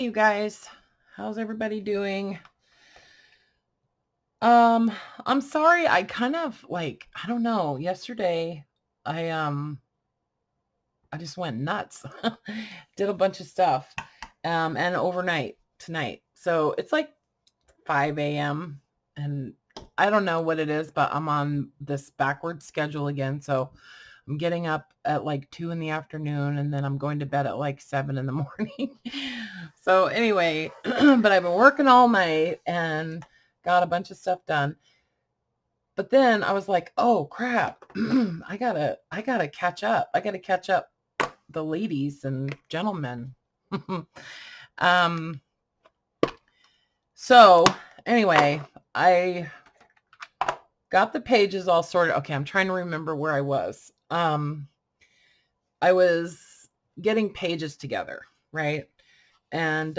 You guys, how's everybody doing? I'm sorry. I kind of I don't know. Yesterday, I um I just went nuts. Did a bunch of stuff. And overnight tonight. So it's like 5 a.m. and I don't know what it is, but I'm on this backward schedule again. So I'm getting up at like 2 in the afternoon and then I'm going to bed at like 7 in the morning. So anyway, but I've been working all night and got a bunch of stuff done. But then I was like, oh crap. I gotta catch up. I gotta catch up the ladies and gentlemen. um so anyway, I got the pages all sorted. Okay, I'm trying to remember where I was. I was getting pages together, right? And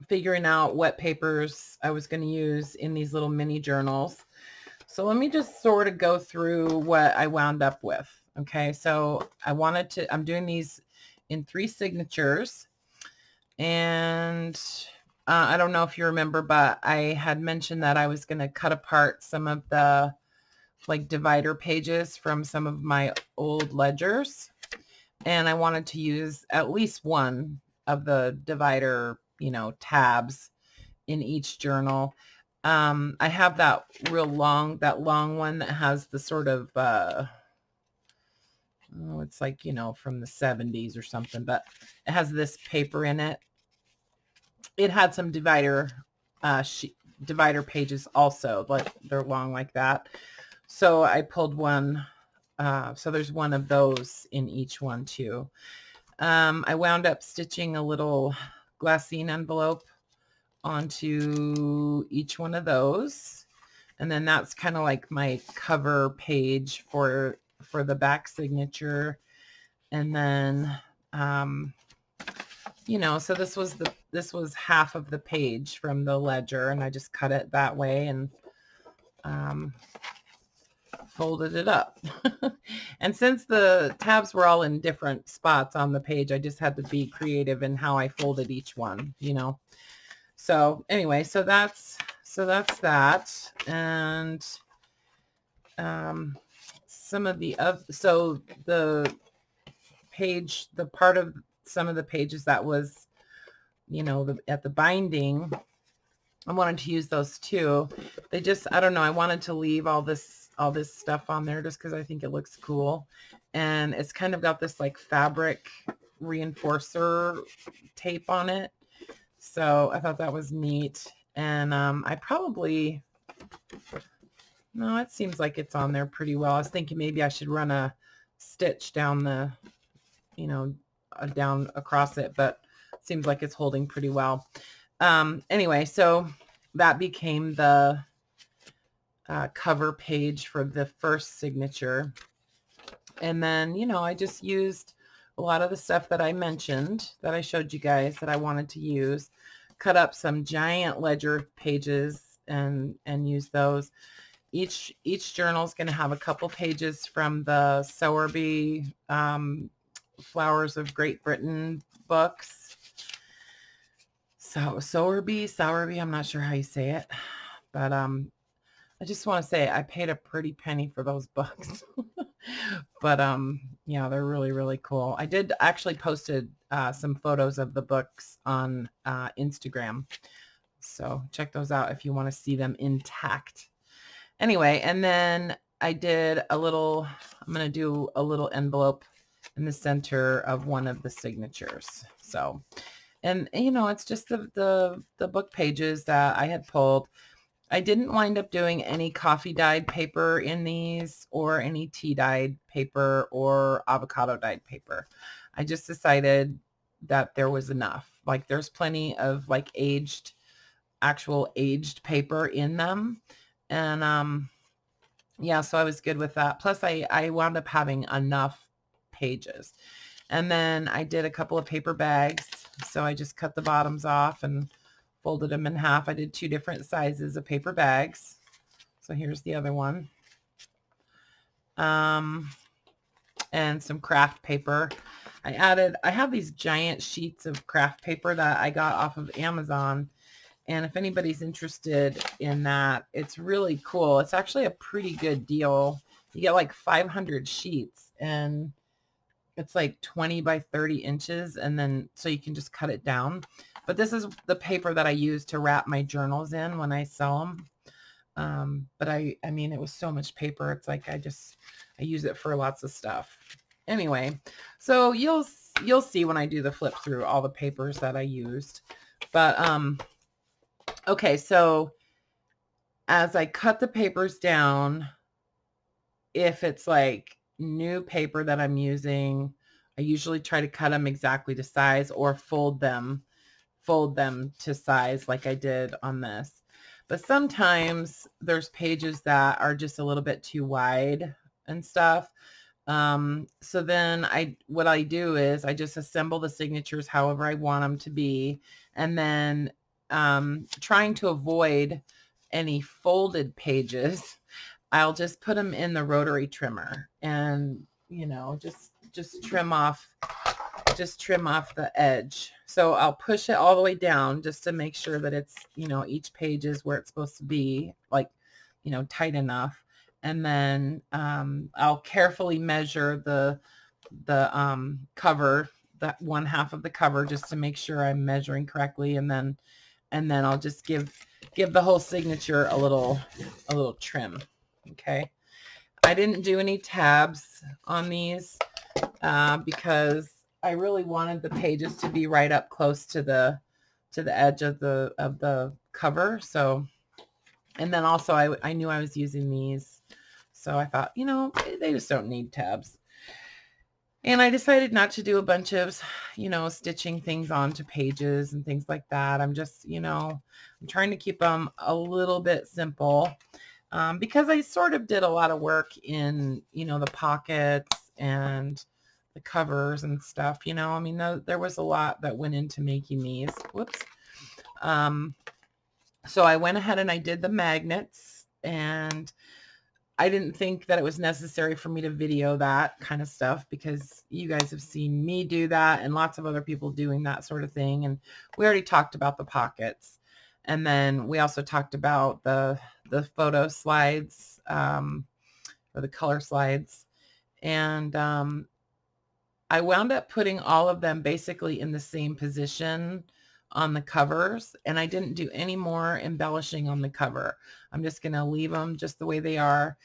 figuring out what papers I was going to use in these little mini journals. So let me just sort of go through what I wound up with. Okay, so I'm doing these in 3 signatures. And I don't know if you remember, but I had mentioned that I was going to cut apart some of the divider pages from some of my old ledgers. And I wanted to use at least one of the divider, tabs in each journal. I have that long one that has the sort of, it's like, from the 70s or something, but it has this paper in it. It had some divider pages also, but they're long like that. So I pulled one. So there's one of those in each one too. I wound up stitching a little glassine envelope onto each one of those. And then that's kind of like my cover page for the back signature. And then, so this was half of the page from the ledger, and I just cut it that way and folded it up. And since the tabs were all in different spots on the page, I just had to be creative in how I folded each one, So anyway, so that's that. And some of the so the page, the part of some of the pages that was, at the binding, I wanted to use those too. They just, I don't know, I wanted to leave all this stuff on there just because I think it looks cool. And it's kind of got this like fabric reinforcer tape on it. So I thought that was neat. And I probably, no, it seems like it's on there pretty well. I was thinking maybe I should run a stitch down the, down across it, but it seems like it's holding pretty well. Anyway, so that became the cover page for the first signature. And then, I just used a lot of the stuff that I mentioned, that I showed you guys that I wanted to use, cut up some giant ledger pages and use those. Each journal is going to have a couple pages from the Sowerby Flowers of Great Britain books. So Sowerby, I'm not sure how you say it, but I just want to say I paid a pretty penny for those books. But yeah, they're really, really cool. I did actually posted some photos of the books on Instagram. So check those out if you want to see them intact. Anyway, and then I did I'm going to do a little envelope in the center of one of the signatures. So, and it's just the book pages that I had pulled. I didn't wind up doing any coffee dyed paper in these, or any tea dyed paper or avocado dyed paper. I just decided that there was enough. Like there's plenty of like actual aged paper in them. And yeah, so I was good with that. Plus I wound up having enough pages. And then I did a couple of paper bags. So I just cut the bottoms off and folded them in half. I did 2 different sizes of paper bags. So here's the other one. and some craft paper. I have these giant sheets of craft paper that I got off of Amazon. And if anybody's interested in that, it's really cool. It's actually a pretty good deal. You get like 500 sheets, and it's like 20 by 30 inches. And then, so you can just cut it down. But this is the paper that I use to wrap my journals in when I sell them. But I mean, it was so much paper. It's like, I use it for lots of stuff. Anyway, so you'll see when I do the flip through all the papers that I used. But, okay, so as I cut the papers down, if it's like new paper that I'm using, I usually try to cut them exactly to size or fold them to size like I did on this. But sometimes there's pages that are just a little bit too wide and stuff. So then what I do is I just assemble the signatures however I want them to be, and then trying to avoid any folded pages, I'll just put them in the rotary trimmer, and just trim off the edge. So I'll push it all the way down just to make sure that it's, each page is where it's supposed to be, like, tight enough. And then I'll carefully measure the cover, that one half of the cover, just to make sure I'm measuring correctly. And then I'll just give the whole signature a little trim. Okay. I didn't do any tabs on these because I really wanted the pages to be right up close to the edge of the cover. So, and then also I knew I was using these, so I thought, they just don't need tabs. And I decided not to do a bunch of, stitching things onto pages and things like that. I'm just, I'm trying to keep them a little bit simple because I sort of did a lot of work in, the pockets and the covers and stuff, I mean, there was a lot that went into making these. Whoops. So I went ahead and I did the magnets, and I didn't think that it was necessary for me to video that kind of stuff because you guys have seen me do that and lots of other people doing that sort of thing. And we already talked about the pockets. And then we also talked about the photo slides, or the color slides. And I wound up putting all of them basically in the same position on the covers, and I didn't do any more embellishing on the cover. I'm just going to leave them just the way they are.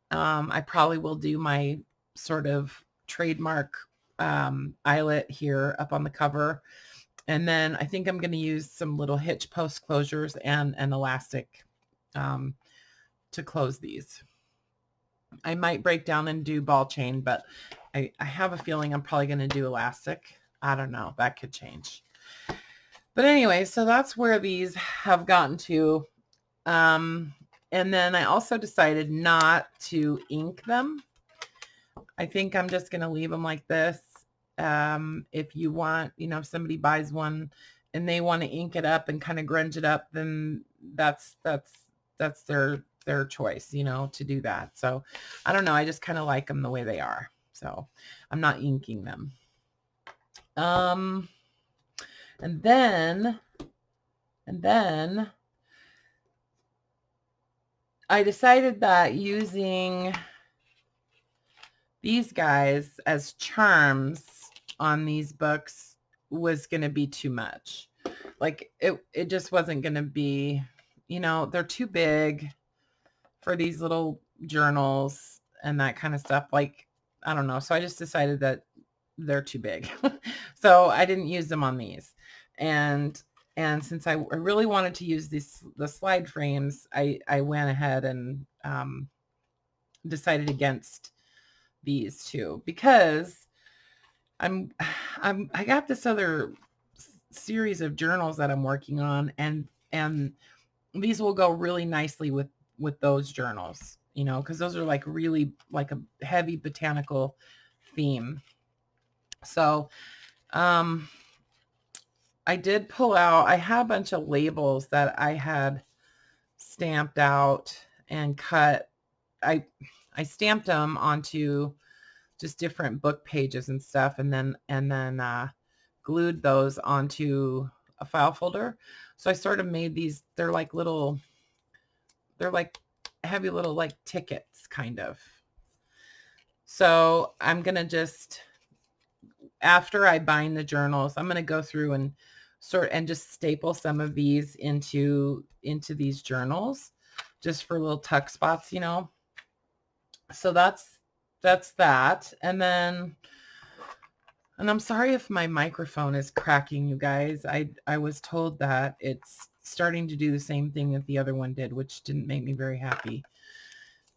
I probably will do my sort of trademark eyelet here up on the cover. And then I think I'm going to use some little hitch post closures and an elastic to close these. I might break down and do ball chain, but I have a feeling I'm probably going to do elastic. I don't know. That could change. But anyway, so that's where these have gotten to. And then I also decided not to ink them. I think I'm just going to leave them like this. If you want, if somebody buys one and they want to ink it up and kind of grunge it up, then that's their choice, to do that. So I don't know. I just kind of like them the way they are. So I'm not inking them. And then I decided that using these guys as charms on these books was going to be too much. Like it just wasn't going to be, they're too big for these little journals and that kind of stuff. Like, I don't know. So I just decided that they're too big. So I didn't use them on these. And since I really wanted to use the slide frames, I went ahead and decided against these two because I got this other series of journals that I'm working on, and these will go really nicely with those journals, because those are like really like a heavy botanical theme. So I did pull out, I had a bunch of labels that I had stamped out and cut. I stamped them onto just different book pages and stuff, and then glued those onto a file folder. So I sort of made these, they're like heavy little like tickets kind of. So I'm going to just, after I bind the journals, I'm going to go through and just staple some of these into these journals just for little tuck spots, you know. So that's that. And then, and I'm sorry if my microphone is cracking, you guys. I was told that it's starting to do the same thing that the other one did, which didn't make me very happy.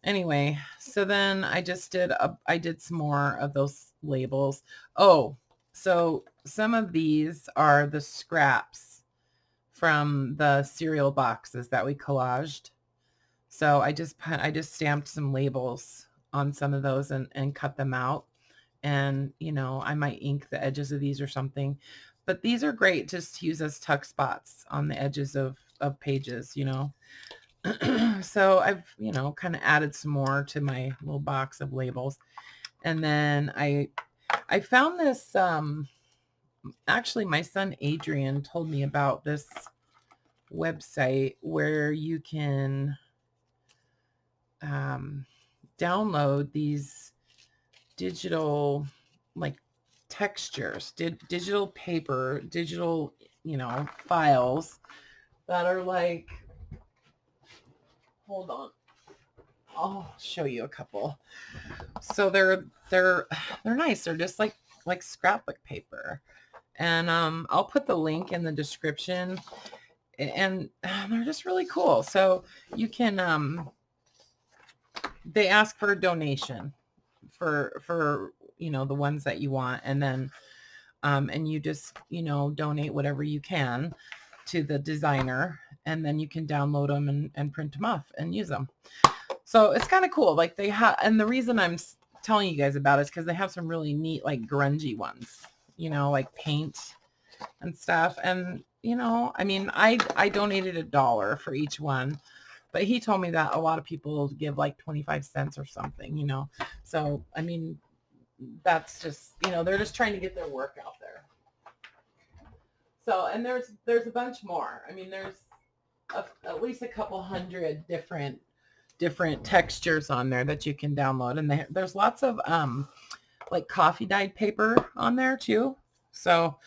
Anyway, so then I just did I did some more of those labels. Oh, so some of these are the scraps from the cereal boxes that we collaged. So I just stamped some labels on some of those and cut them out. And, you know, I might ink the edges of these or something. But these are great just to use as tuck spots on the edges of pages, you know. So I've, you know, kind of added some more to my little box of labels. And then I found this, actually my son Adrian told me about this website where you can download these digital like textures, digital paper, digital, you know, files that are like, hold on, I'll show you a couple. So they're nice. They're just like scrapbook paper. And I'll put the link in the description, and they're just really cool. So you can they ask for a donation for you know, the ones that you want, and then and you just, you know, donate whatever you can to the designer, and then you can download them and print them off and use them. So it's kind of cool. Like they have, and the reason I'm telling you guys about it is because they have some really neat, like grungy ones, you know, like paint and stuff. And, you know, I mean, I donated $1 for each one, but he told me that a lot of people give like 25 cents or something, you know. So, I mean, that's just, you know, they're just trying to get their work out there. So, and there's a bunch more. I mean, there's at least a couple hundred different textures on there that you can download. And there's lots of like coffee dyed paper on there too. So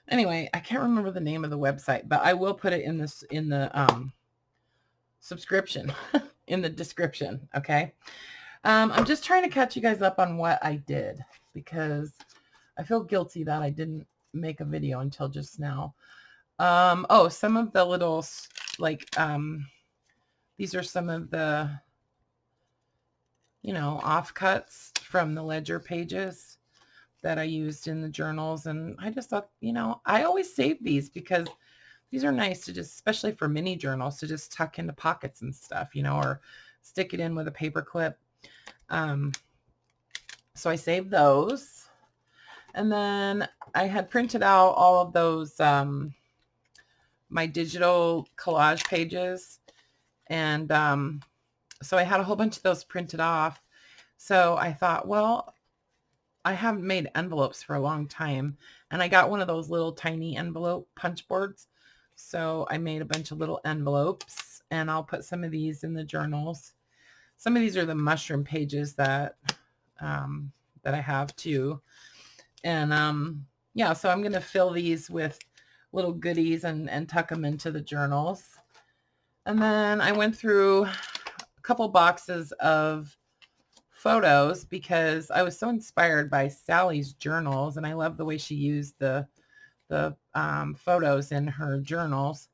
anyway, I can't remember the name of the website, but I will put it in the subscription in the description. Okay. I'm just trying to catch you guys up on what I did, because I feel guilty that I didn't make a video until just now. Oh, some of the little, like, these are some of the, you know, offcuts from the ledger pages that I used in the journals. And I just thought, you know, I always save these because these are nice to just, especially for mini journals, to just tuck into pockets and stuff, you know, or stick it in with a paper clip. So I saved those. And then I had printed out all of those, my digital collage pages. And so I had a whole bunch of those printed off. So I thought, well, I haven't made envelopes for a long time. And I got one of those little tiny envelope punch boards. So I made a bunch of little envelopes, and I'll put some of these in the journals. Some of these are the mushroom pages that that I have too. And yeah, so I'm going to fill these with little goodies and tuck them into the journals. And then I went through a couple boxes of photos because I was so inspired by Sally's journals, and I love the way she used the photos in her journals.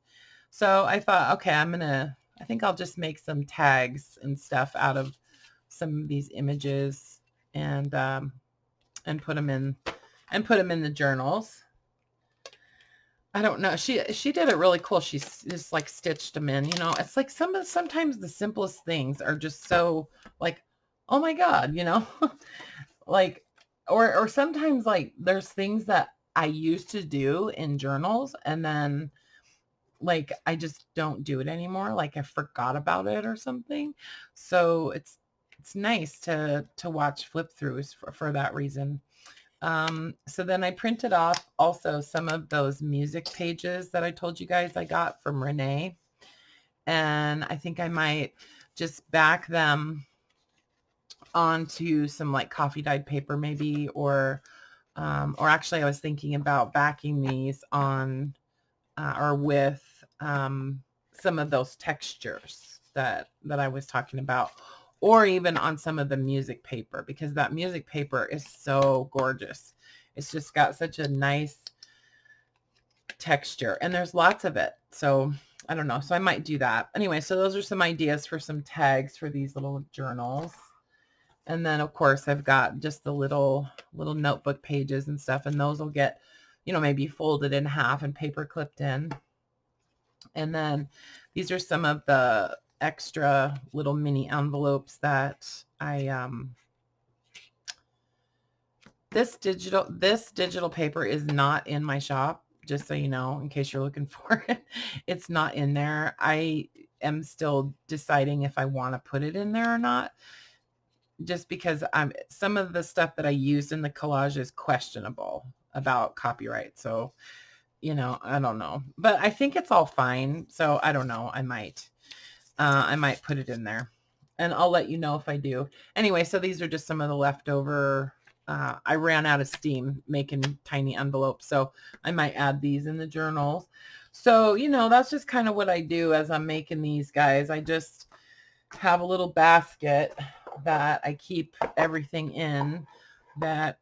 So I thought, okay, I think I'll just make some tags and stuff out of some of these images and put them in the journals. I don't know. She did it really cool. She just like stitched them in, you know. It's like sometimes the simplest things are just so like, oh my God, you know, like, or sometimes like there's things that I used to do in journals, and then like I just don't do it anymore. Like I forgot about it or something. So it's nice to watch flip throughs for that reason. So then I printed off also some of those music pages that I told you guys I got from Renee. And I think I might just back them onto some like coffee dyed paper maybe, or actually I was thinking about backing these on or with some of those textures that I was talking about, or even on some of the music paper, because that music paper is so gorgeous. It's just got such a nice texture, and there's lots of it. So I don't know. So I might do that. Anyway, so those are some ideas for some tags for these little journals. And then of course I've got just the little notebook pages and stuff, and those will get, you know, maybe folded in half and paper clipped in. And then these are some of the extra little mini envelopes that I this digital paper is not in my shop, just so you know, in case you're looking for it. It's not in there. I am still deciding if I want to put it in there or not, just because some of the stuff that I used in the collage is questionable about copyright. So, you know, I don't know, but I think it's all fine. So I don't know. I might put it in there, and I'll let you know if I do. Anyway, so these are just some of the leftover. I ran out of steam making tiny envelopes, so I might add these in the journals. So, you know, that's just kind of what I do as I'm making these guys. I just have a little basket that I keep everything in that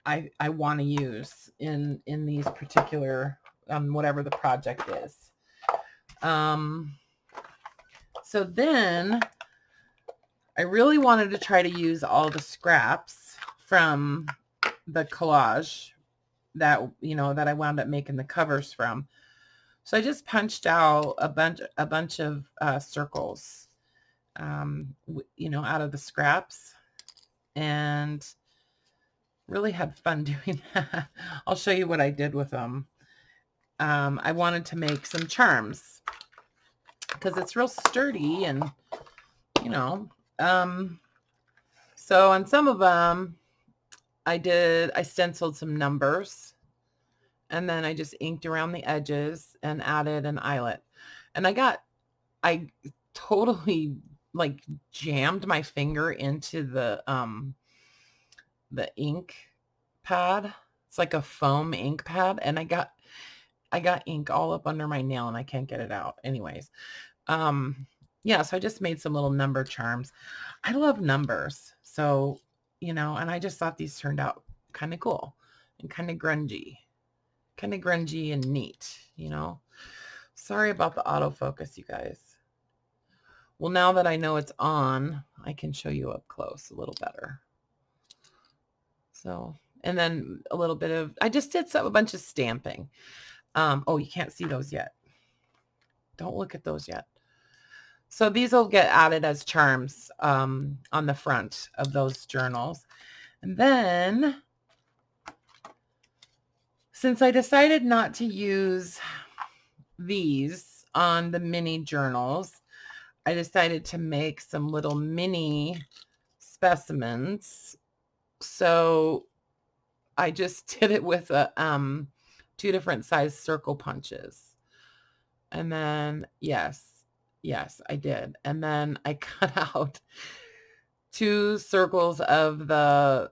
I want to use in these particular, whatever the project is. So then I really wanted to try to use all the scraps from the collage that, you know, that I wound up making the covers from. So I just punched out a bunch of circles, you know, out of the scraps, and really had fun doing that. I'll show you what I did with them. I wanted to make some charms because it's real sturdy, and, you know, so on some of them I stenciled some numbers, and then I just inked around the edges and added an eyelet. And I totally like jammed my finger into the ink pad. It's like a foam ink pad, and I got ink all up under my nail, and I can't get it out. Anyways, yeah, so I just made some little number charms. I love numbers, so, you know, and I just thought these turned out kind of cool and kind of grungy and neat, you know. Sorry about the autofocus, you guys. Well, now that I know it's on, I can show you up close a little better. So, and then a little bit of, I just did a bunch of stamping. Oh, you can't see those yet. Don't look at those yet. So these will get added as charms on the front of those journals. And then, since I decided not to use these on the mini journals, I decided to make some little mini specimens. So I just did it with a 2 different size circle punches. And then, yes, I did. And then I cut out 2 circles of the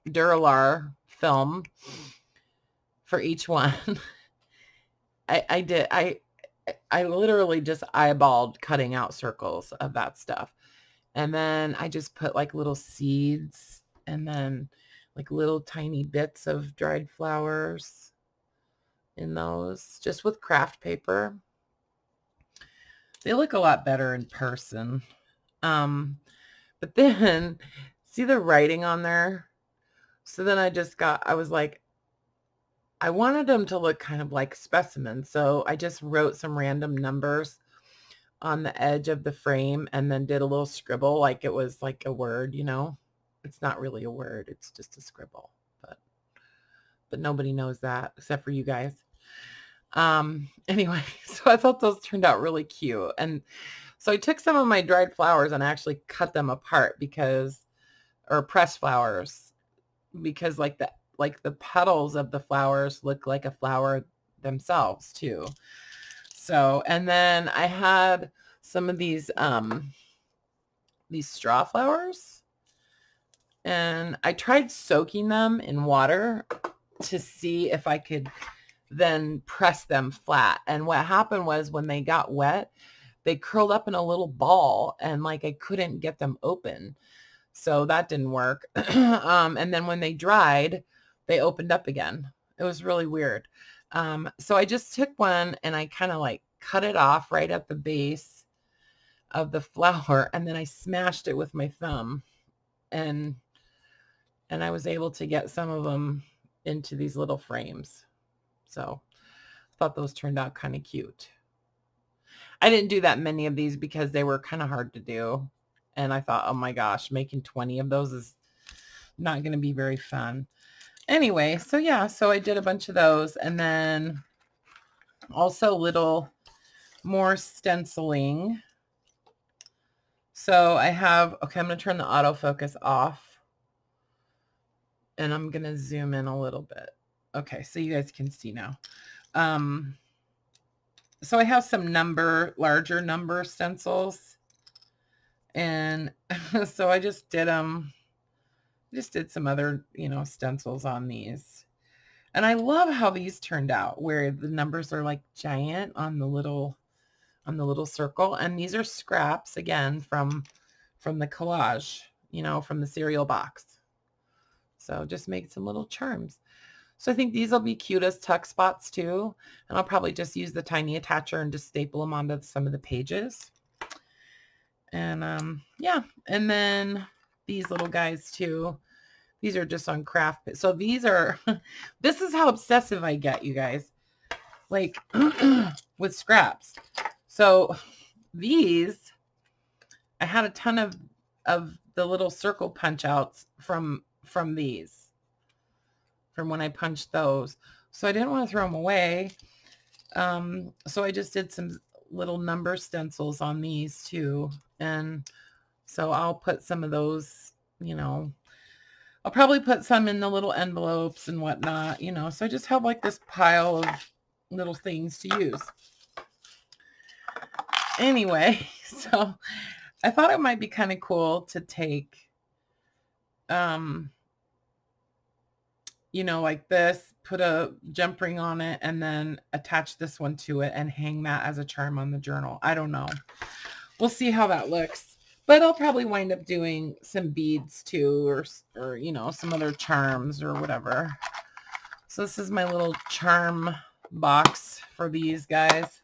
Duralar film for each one. I literally just eyeballed cutting out circles of that stuff. And then I just put like little seeds, and then like little tiny bits of dried flowers in those, just with craft paper. They look a lot better in person. But then see the writing on there? So then I was like, I wanted them to look kind of like specimens. So I just wrote some random numbers on the edge of the frame, and then did a little scribble like it was like a word, you know. It's not really a word, it's just a scribble, but nobody knows that except for you guys. Anyway, so I thought those turned out really cute. And So I took some of my dried flowers and actually cut them apart or pressed flowers, because like the petals of the flowers look like a flower themselves too. So, and then I had some of these straw flowers, and I tried soaking them in water to see if I could then press them flat. And what happened was, when they got wet, they curled up in a little ball, and like I couldn't get them open. So that didn't work. And then when they dried, they opened up again. It was really weird. So I just took one and I kind of like cut it off right at the base of the flower, and then I smashed it with my thumb, and I was able to get some of them into these little frames. So I thought those turned out kind of cute. I didn't do that many of these because they were kind of hard to do. And I thought, oh my gosh, making 20 of those is not going to be very fun. Anyway, so yeah, so I did a bunch of those, and then also little more stenciling. So I have, okay, I'm going to turn the autofocus off, and I'm going to zoom in a little bit. Okay, so you guys can see now. So I have some larger number stencils, and so I just did them. Just did some other, stencils on these. And I love how these turned out, where the numbers are like giant on the little circle. And these are scraps, again, from the collage, from the cereal box. So just make some little charms. So I think these will be cute as tuck spots too. And I'll probably just use the tiny attacher and just staple them onto some of the pages. And yeah, and then these little guys too. These are just on craft. So these are, this is how obsessive I get, you guys, like with scraps. So these, I had a ton of the little circle punch outs from these, from when I punched those. So I didn't want to throw them away. So I just did some little number stencils on these too. And so I'll put some of those, I'll probably put some in the little envelopes and whatnot, so I just have like this pile of little things to use. Anyway, so I thought it might be kind of cool to take, like this, put a jump ring on it, and then attach this one to it and hang that as a charm on the journal. I don't know. We'll see how that looks. But I'll probably wind up doing some beads too, or some other charms or whatever. So this is my little charm box for these guys.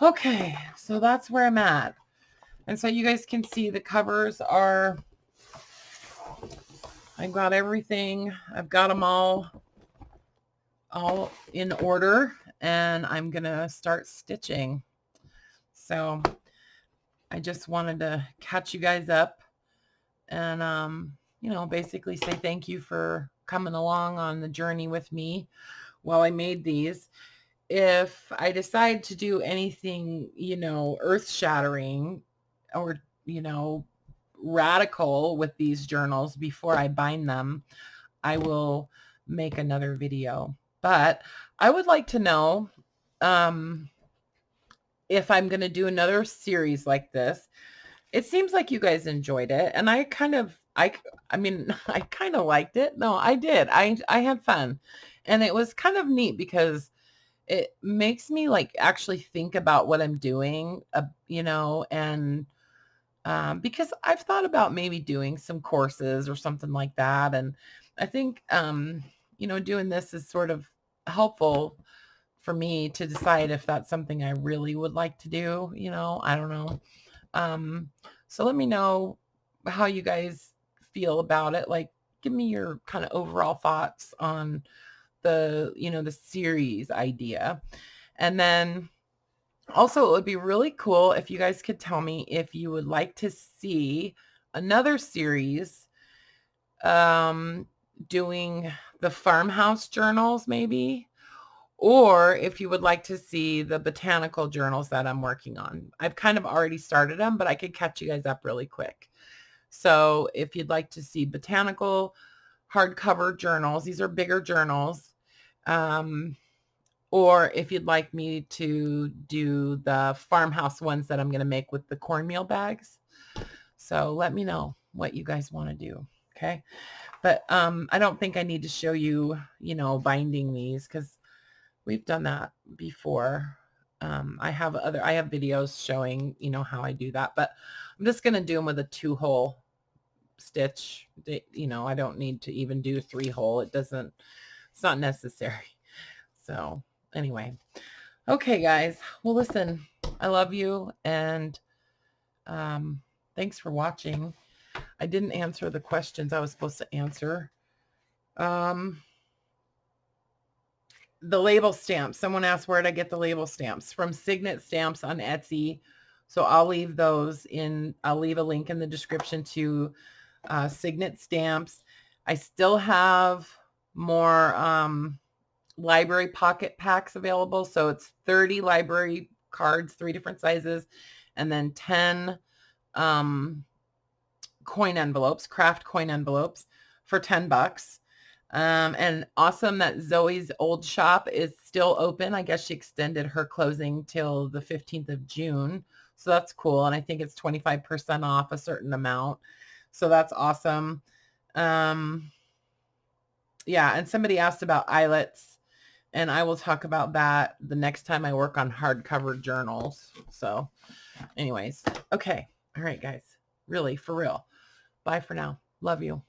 Okay, so that's where I'm at. And so you guys can see the covers are, I've got everything. I've got them all in order, and I'm going to start stitching. So I just wanted to catch you guys up and, basically say thank you for coming along on the journey with me while I made these. If I decide to do anything, earth-shattering or, radical with these journals before I bind them, I will make another video. But I would like to know, if I'm going to do another series like this. It seems like you guys enjoyed it, and I kind of liked it. No, I did. I had fun, and it was kind of neat because it makes me like actually think about what I'm doing, and because I've thought about maybe doing some courses or something like that, and I think doing this is sort of helpful for me to decide if that's something I really would like to do. I don't know. So let me know how you guys feel about it. Like, give me your kind of overall thoughts on the, the series idea. And then also, it would be really cool if you guys could tell me if you would like to see another series, doing the farmhouse journals maybe, or if you would like to see the botanical journals that I'm working on. I've kind of already started them, but I could catch you guys up really quick. So if you'd like to see botanical hardcover journals, these are bigger journals. Or if you'd like me to do the farmhouse ones that I'm going to make with the cornmeal bags. So let me know what you guys want to do. Okay. But I don't think I need to show you, binding these because we've done that before. I have videos showing, how I do that, but I'm just going to do them with a 2-hole stitch. I don't need to even do 3-hole. It's not necessary. So anyway, okay, guys. Well, listen, I love you. And thanks for watching. I didn't answer the questions I was supposed to answer. The label stamps. Someone asked where did I get the label stamps? From SignetStamps on Etsy. So I'll leave I'll leave a link in the description to SignetStamps. I still have more library pocket packs available. So it's 30 library cards, 3 different sizes, and then 10 coin envelopes, craft coin envelopes for $10. And awesome that Zoe's old shop is still open. I guess she extended her closing till the 15th of June. So that's cool. And I think it's 25% off a certain amount. So that's awesome. Yeah. And somebody asked about eyelets, and I will talk about that the next time I work on hardcover journals. So anyways, okay. All right, guys, really, for real. Bye for now. Love you.